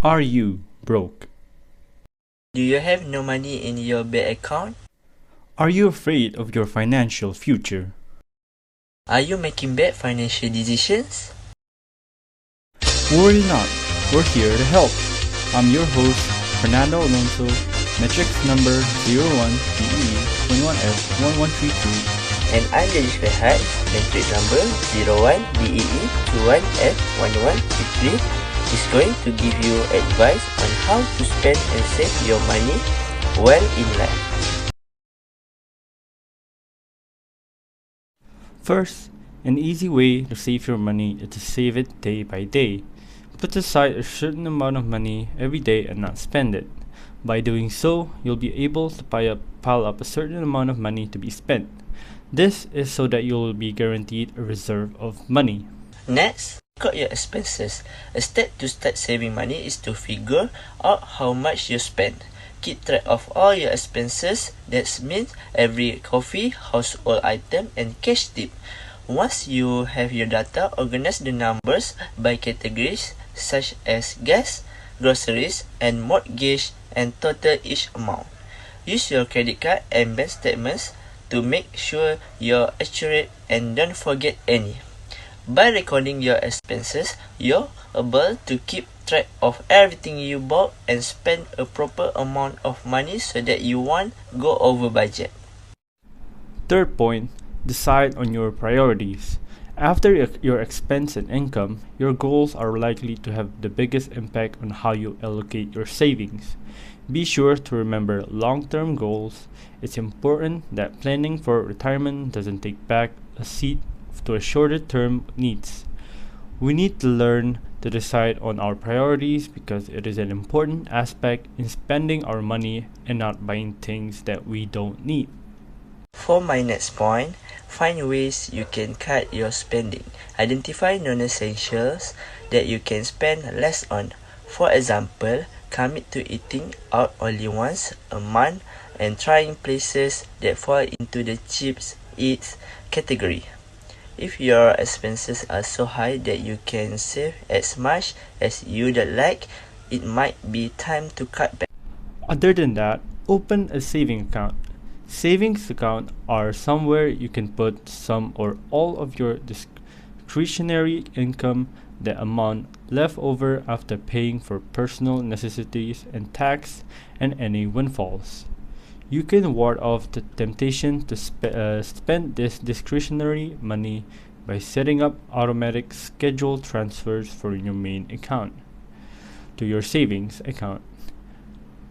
Are you broke? Do you have no money in your bank account? Are you afraid of your financial future? Are you making bad financial decisions? Worry not, we're here to help. I'm your host, Fernando Alonso, metrics number 01-DEE-21F1132. And I'm Danish Ferhad, matrix number 01-DEE-21F1133, is going to give you advice on how to spend and save your money well in life. First, an easy way to save your money is to save it day by day. Put aside a certain amount of money every day and not spend it. By doing so, you'll be able to pile up a certain amount of money to be spent. This is so that you'll be guaranteed a reserve of money. Next, cut your expenses. A step to start saving money is to figure out how much you spend. Keep track of all your expenses. That means every coffee, household item, and cash tip. Once you have your data, organize the numbers by categories such as gas, groceries, and mortgage, and total each amount. Use your credit card and bank statements to make sure you're accurate and don't forget any. By recording your expenses, you're able to keep track of everything you bought and spend a proper amount of money so that you won't go over budget. Third point, decide on your priorities. After your expense and income, your goals are likely to have the biggest impact on how you allocate your savings. Be sure to remember long-term goals. It's important that planning for retirement doesn't take back a seat to a shorter-term needs. We need to learn to decide on our priorities because it is an important aspect in spending our money and not buying things that we don't need. For my next point, find ways you can cut your spending. Identify non-essentials that you can spend less on. For example, commit to eating out only once a month and trying places that fall into the cheap eats category. If your expenses are so high that you can save as much as you'd like, it might be time to cut back. Other than that, open a saving account. Savings accounts are somewhere you can put some or all of your discretionary income, the amount left over after paying for personal necessities and tax, and any windfalls. You can ward off the temptation to spend this discretionary money by setting up automatic scheduled transfers for your main account to your savings account.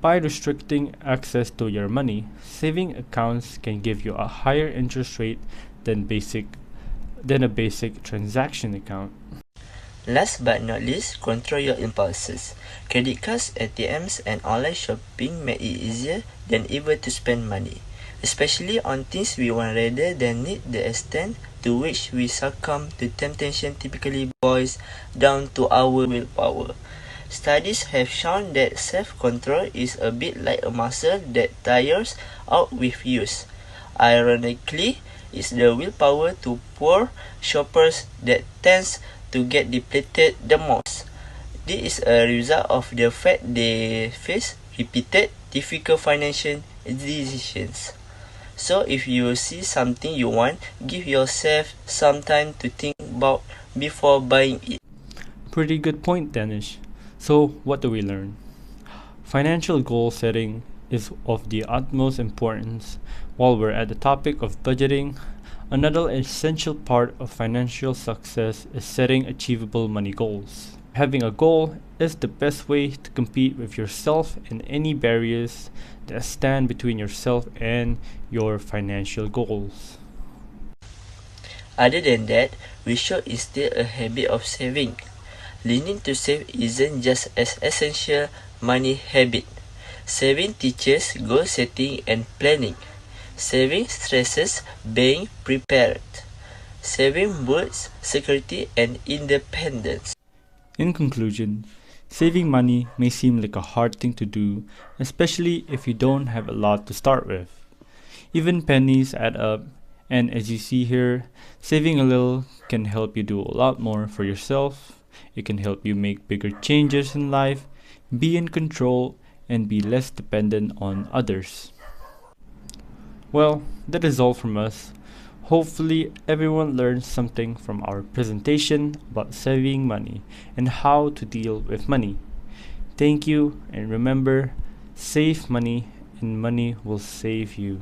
By restricting access to your money, saving accounts can give you a higher interest rate than a basic transaction account. Last but not least, control your impulses. Credit cards, ATMs, and online shopping make it easier than ever to spend money, especially on things we want rather than need. The extent to which we succumb to temptation typically boils down to our willpower. Studies have shown that self-control is a bit like a muscle that tires out with use. Ironically, it's the willpower to poor shoppers that tends to get depleted the most. This is a result of the fact they face repeated difficult financial decisions. So if you see something you want, give yourself some time to think about before buying it. Pretty good point, Danish. So, what do we learn? Financial goal setting is of the utmost importance. While we're at the topic of budgeting, another essential part of financial success is setting achievable money goals. Having a goal is the best way to compete with yourself and any barriers that stand between yourself and your financial goals. Other than that, we should instill a habit of saving. Learning to save isn't just an essential money habit. Saving teaches goal setting and planning. Saving stresses being prepared. Saving builds security and independence. In conclusion, saving money may seem like a hard thing to do, especially if you don't have a lot to start with. Even pennies add up, and as you see here, saving a little can help you do a lot more for yourself. It can help you make bigger changes in life. be in control, and be less dependent on others. Well, that is all from us. Hopefully, everyone learned something from our presentation about saving money and how to deal with money. Thank you, and remember, save money and money will save you.